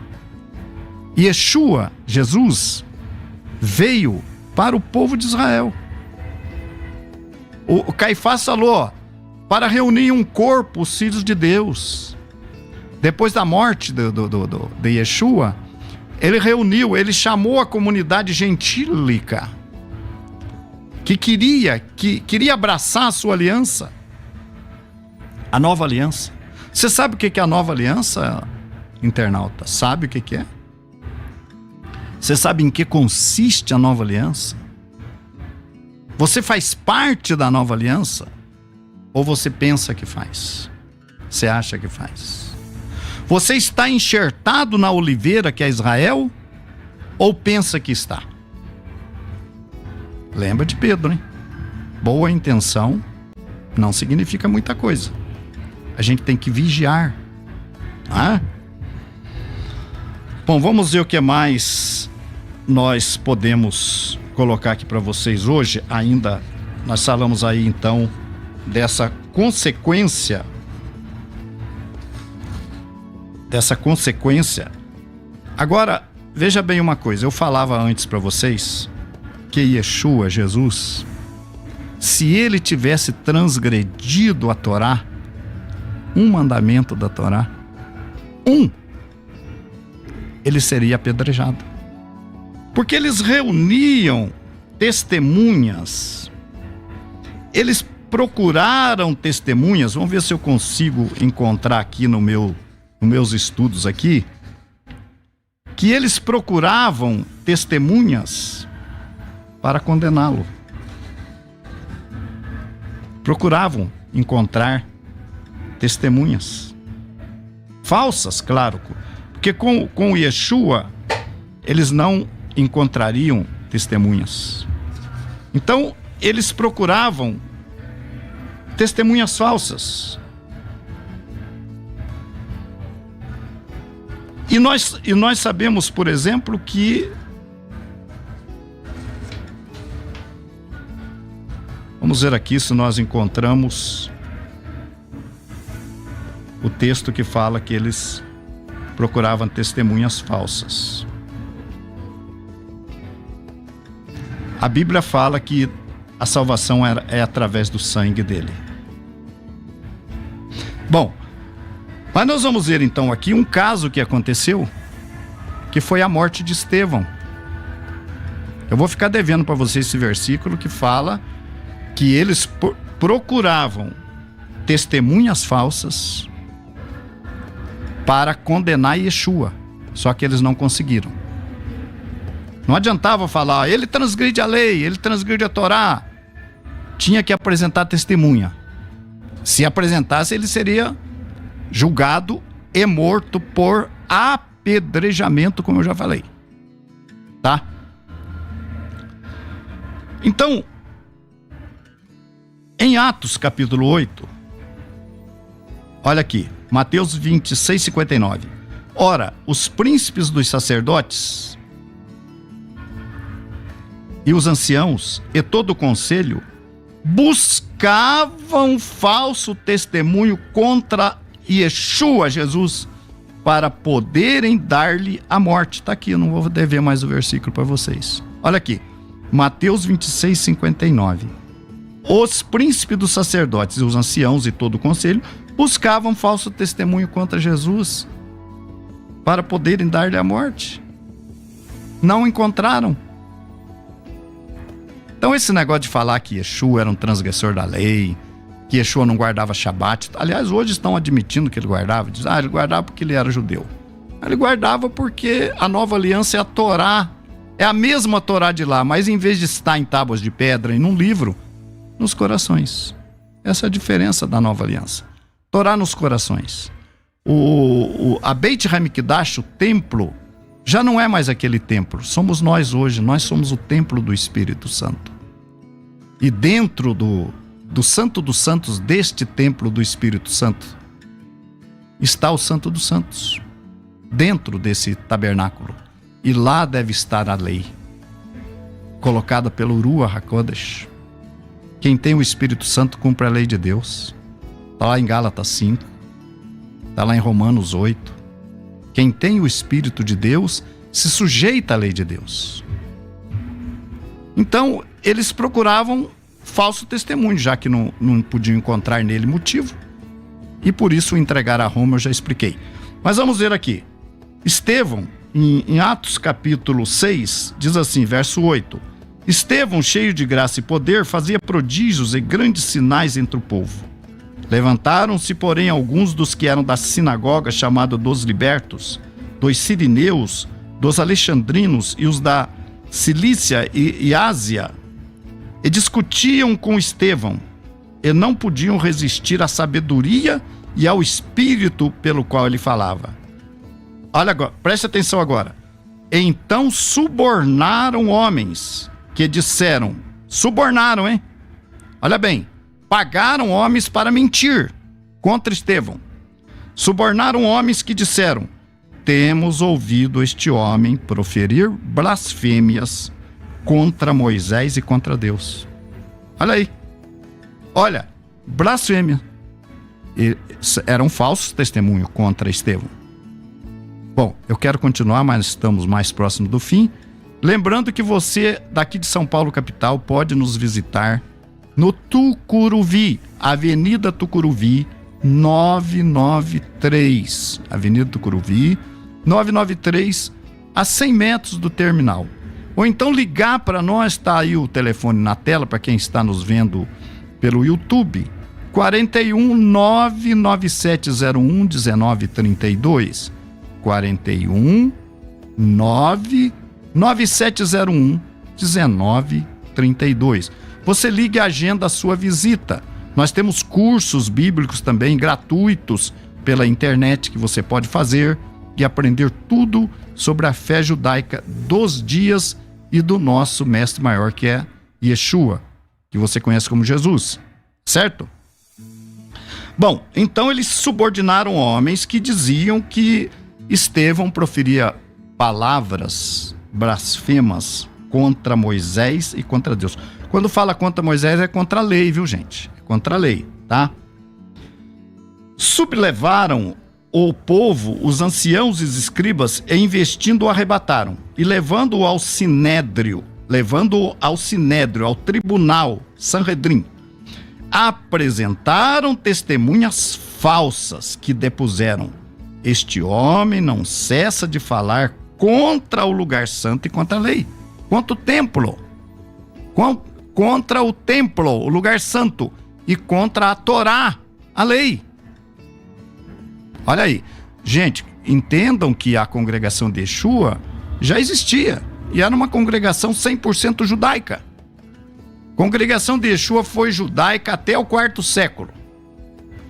E Yeshua, Jesus, veio para o povo de Israel. O Caifás falou: para reunir um corpo, os filhos de Deus. Depois da morte de Yeshua, ele chamou a comunidade gentílica, que queria abraçar a sua aliança, a nova aliança. Você sabe o que é a nova aliança, internauta? Sabe o que é? Você sabe em que consiste a nova aliança? Você faz parte da nova aliança? Ou você pensa que faz? Você acha que faz? Você está enxertado na oliveira que é Israel? Ou pensa que está? Lembra de Pedro, hein? Boa intenção não significa muita coisa. A gente tem que vigiar. Bom, vamos ver o que mais nós podemos colocar aqui para vocês hoje. Ainda nós falamos aí então dessa consequência. Agora, veja bem uma coisa. Eu falava antes para vocês que Yeshua, Jesus, se ele tivesse transgredido a Torá, um mandamento da Torá, ele seria apedrejado. Porque eles reuniam testemunhas, eles procuraram testemunhas. Vamos ver se eu consigo encontrar aqui nos meus estudos aqui, que eles procuravam testemunhas para condená-lo. Procuravam encontrar testemunhas falsas, claro, porque com Yeshua eles não encontrariam testemunhas. Então eles procuravam testemunhas falsas. E nós sabemos, por exemplo, que vamos ver aqui se nós encontramos o texto que fala que eles procuravam testemunhas falsas. A Bíblia fala que a salvação é através do sangue dele. Bom, mas nós vamos ver então aqui um caso que aconteceu, que foi a morte de Estevão. Eu vou ficar devendo para vocês esse versículo que fala que eles procuravam testemunhas falsas para condenar Yeshua, só que eles não conseguiram. Não adiantava falar, ele transgride a lei, ele transgride a Torá. Tinha que apresentar testemunha. Se apresentasse, ele seria julgado e morto por apedrejamento, como eu já falei. Tá? Então, em Atos capítulo 8, olha aqui, Mateus 26, 59. Ora, os príncipes dos sacerdotes e os anciãos e todo o conselho buscavam falso testemunho contra Yeshua, Jesus, para poderem dar-lhe a morte. Está aqui, eu não vou dever mais o versículo para vocês. Olha aqui, Mateus 26, 59. Os príncipes dos sacerdotes e os anciãos e todo o conselho buscavam falso testemunho contra Jesus para poderem dar-lhe a morte. Não encontraram. Então esse negócio de falar que Yeshua era um transgressor da lei, que Yeshua não guardava Shabat, aliás, hoje estão admitindo que ele guardava, dizem, ele guardava porque ele era judeu. Ele guardava porque a nova aliança é a Torá, é a mesma Torá de lá, mas em vez de estar em tábuas de pedra e num livro, nos corações. Essa é a diferença da nova aliança. Torá nos corações. A Beit HaMikdash, o templo, já não é mais aquele templo. Somos nós hoje. Nós somos o templo do Espírito Santo. E dentro do Santo dos Santos, deste templo do Espírito Santo, está o Santo dos Santos. Dentro desse tabernáculo. E lá deve estar a lei, colocada pelo Ruach HaKodesh. Quem tem o Espírito Santo cumpre a lei de Deus. Está lá em Gálatas 5. Está lá em Romanos 8. Quem tem o Espírito de Deus se sujeita à lei de Deus. Então, eles procuravam falso testemunho, já que não podiam encontrar nele motivo. E por isso o entregar a Roma eu já expliquei. Mas vamos ver aqui. Estevão, em Atos capítulo 6, diz assim, verso 8. Estevão, cheio de graça e poder, fazia prodígios e grandes sinais entre o povo. Levantaram-se, porém, alguns dos que eram da sinagoga chamada dos libertos, dos sirineus, dos alexandrinos e os da Cilícia e Ásia, e discutiam com Estevão, e não podiam resistir à sabedoria e ao espírito pelo qual ele falava. Olha agora, preste atenção agora. Então subornaram homens que disseram, subornaram, hein? Olha bem, pagaram homens para mentir contra Estevão. Subornaram homens que disseram, temos ouvido este homem proferir blasfêmias contra Moisés e contra Deus. Olha aí. Olha, blasfêmia. Era um falso testemunho contra Estevão. Bom, eu quero continuar, mas estamos mais próximos do fim. Lembrando que você, daqui de São Paulo, capital, pode nos visitar no Tucuruvi, Avenida Tucuruvi, 993. Avenida Tucuruvi, 993, a 100 metros do terminal. Ou então ligar para nós, está aí o telefone na tela, para quem está nos vendo pelo YouTube, 41 99701 1932. 41 99701 1932. Você ligue e agenda a sua visita. Nós temos cursos bíblicos também gratuitos pela internet que você pode fazer e aprender tudo sobre a fé judaica dos dias e do nosso mestre maior, que é Yeshua, que você conhece como Jesus, certo? Bom, então eles subordinaram homens que diziam que Estevão proferia palavras blasfemas contra Moisés e contra Deus. Quando fala contra Moisés é contra a lei, viu, gente? É contra a lei, tá? Sublevaram o povo, os anciãos e os escribas, e investindo o arrebataram, e levando-o ao sinédrio, ao tribunal, Sanhedrin, apresentaram testemunhas falsas que depuseram: este homem não cessa de falar contra o lugar santo e contra a lei, contra o templo, contra o templo, o lugar santo, e contra a Torá, a lei. Olha aí, gente, entendam que a congregação de Yeshua já existia, e era uma congregação 100% judaica. A congregação de Yeshua foi judaica até o 4º século.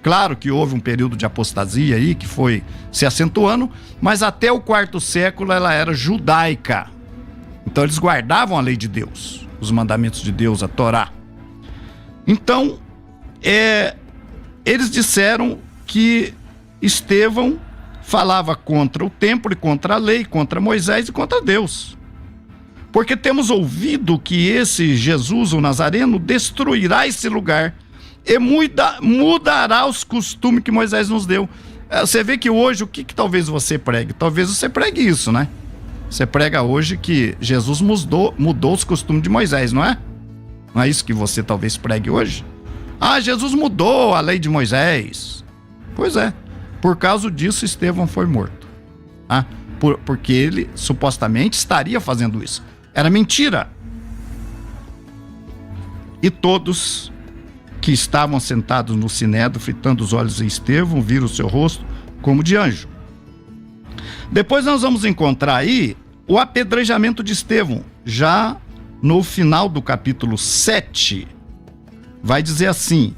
Claro que houve um período de apostasia aí, que foi se acentuando, mas até o 4º século ela era judaica. Então eles guardavam a lei de Deus, os mandamentos de Deus, a Torá. Então, eles disseram que Estevão falava contra o templo e contra a lei, contra Moisés e contra Deus. Porque temos ouvido que esse Jesus, o Nazareno, destruirá esse lugar e mudará os costumes que Moisés nos deu. Você vê que hoje, o que talvez você pregue? Talvez você pregue isso, né? Você prega hoje que Jesus mudou os costumes de Moisés, não é? Não é isso que você talvez pregue hoje? Ah, Jesus mudou a lei de Moisés. Pois é. Por causa disso, Estevão foi morto. Ah, porque ele supostamente estaria fazendo isso. Era mentira. E todos que estavam sentados no sinédrio, fitando os olhos em Estevão, viram o seu rosto como de anjo. Depois nós vamos encontrar aí o apedrejamento de Estevão, já no final do capítulo 7. Vai dizer assim: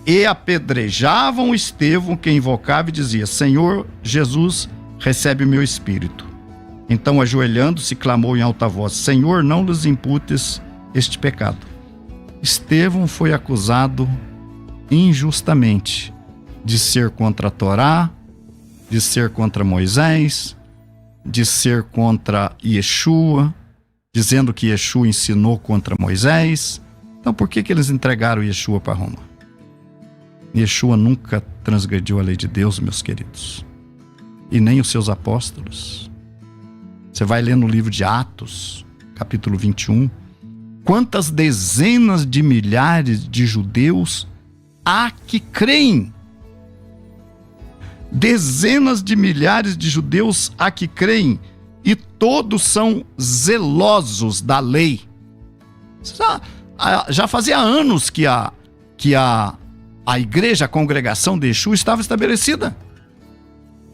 e apedrejavam Estevão, que invocava e dizia: Senhor Jesus, recebe o meu espírito. Então, ajoelhando-se, clamou em alta voz: Senhor, não lhes imputes este pecado. Estevão foi acusado injustamente de ser contra a Torá, de ser contra Moisés, de ser contra Yeshua, dizendo que Yeshua ensinou contra Moisés. Então, por que eles entregaram Yeshua para Roma? Yeshua nunca transgrediu a lei de Deus, meus queridos, e nem os seus apóstolos. Você vai ler no livro de Atos, capítulo 21, quantas dezenas de milhares de judeus há que creem. Dezenas de milhares de judeus há que creem, e todos são zelosos da lei. Já fazia anos que a igreja, a congregação de Yeshua estava estabelecida.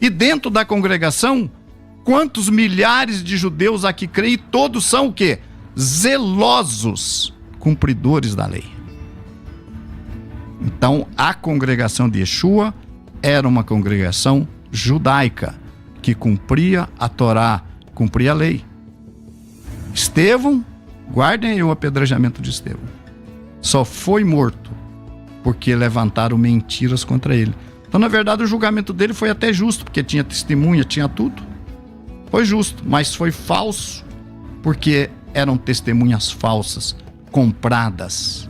E dentro da congregação, quantos milhares de judeus há que creem, e todos são o quê? Zelosos, cumpridores da lei. Então, a congregação de Yeshua era uma congregação judaica que cumpria a Torá, cumpria a lei. Estevão, guardem aí o apedrejamento de Estevão, só foi morto porque levantaram mentiras contra ele. Então, na verdade, o julgamento dele foi até justo, porque tinha testemunha, tinha tudo. Foi justo, mas foi falso, porque eram testemunhas falsas, compradas,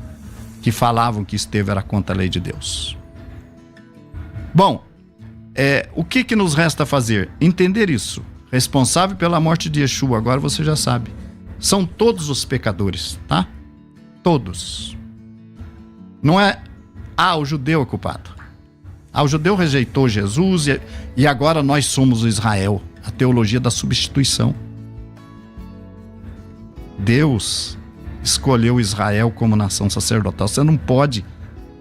que falavam que Estevão era contra a lei de Deus. Bom, o que nos resta fazer? Entender isso. Responsável pela morte de Yeshua, agora você já sabe, são todos os pecadores, tá? Todos. Não é, o judeu é culpado. O judeu rejeitou Jesus e agora nós somos o Israel. A teologia da substituição. Deus escolheu Israel como nação sacerdotal. Você não pode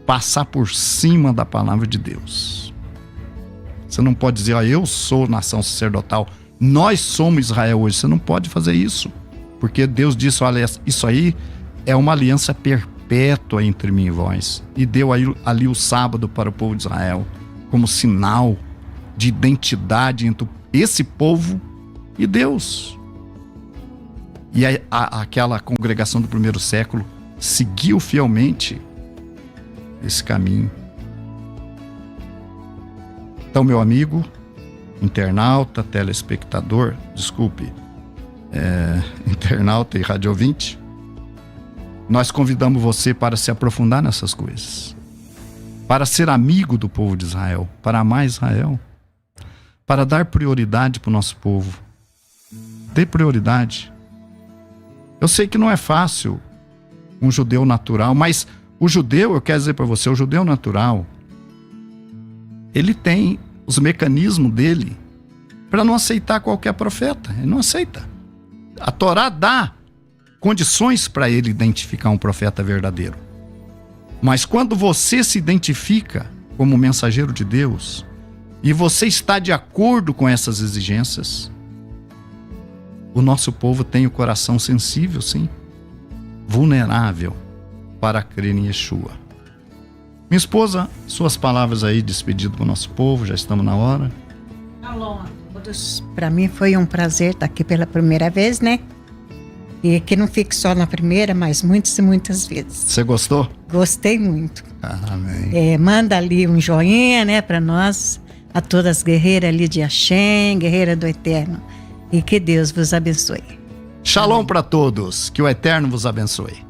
passar por cima da palavra de Deus. Você não pode dizer, eu sou nação sacerdotal, nós somos Israel hoje. Você não pode fazer isso. Porque Deus disse, olha, isso aí é uma aliança perpétua entre mim e vós. E deu ali o sábado para o povo de Israel, como sinal de identidade entre esse povo e Deus. E aquela congregação do primeiro século seguiu fielmente esse caminho. Então, meu amigo, internauta, telespectador, internauta e rádio ouvinte, nós convidamos você para se aprofundar nessas coisas, para ser amigo do povo de Israel, para amar Israel, para dar prioridade para o nosso povo. Dê prioridade. Eu sei que não é fácil um judeu natural, mas o judeu, eu quero dizer para você, o judeu natural, ele tem os mecanismos dele para não aceitar qualquer profeta. Ele não aceita. A Torá dá condições para ele identificar um profeta verdadeiro. Mas quando você se identifica como mensageiro de Deus e você está de acordo com essas exigências, o nosso povo tem o coração sensível, sim, vulnerável para crer em Yeshua. Minha esposa, suas palavras aí, despedido do nosso povo, já estamos na hora. Alô, todos. Para mim foi um prazer estar aqui pela primeira vez, né? E que não fique só na primeira, mas muitas e muitas vezes. Você gostou? Gostei muito. Amém. Manda ali um joinha, né, para nós, a todas as guerreiras ali de Hashem, guerreira do Eterno. E que Deus vos abençoe. Shalom para todos, que o Eterno vos abençoe.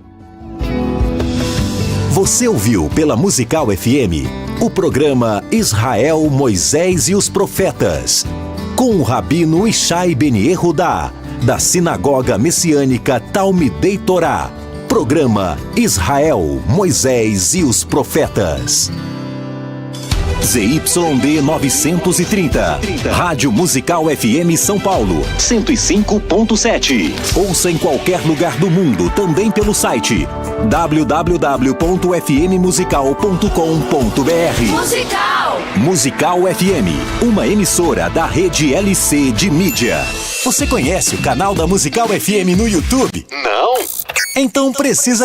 Você ouviu pela Musical FM o programa Israel, Moisés e os Profetas, com o rabino Ishai Ben Yehudá, da Sinagoga Messiânica Talmidei Torá. Programa Israel, Moisés e os Profetas. ZYD 930, Rádio Musical FM São Paulo, 105.7. Ouça em qualquer lugar do mundo, também pelo site www.fmmusical.com.br. Musical FM, uma emissora da rede LC de mídia. Você conhece o canal da Musical FM no YouTube? Não? Então precisa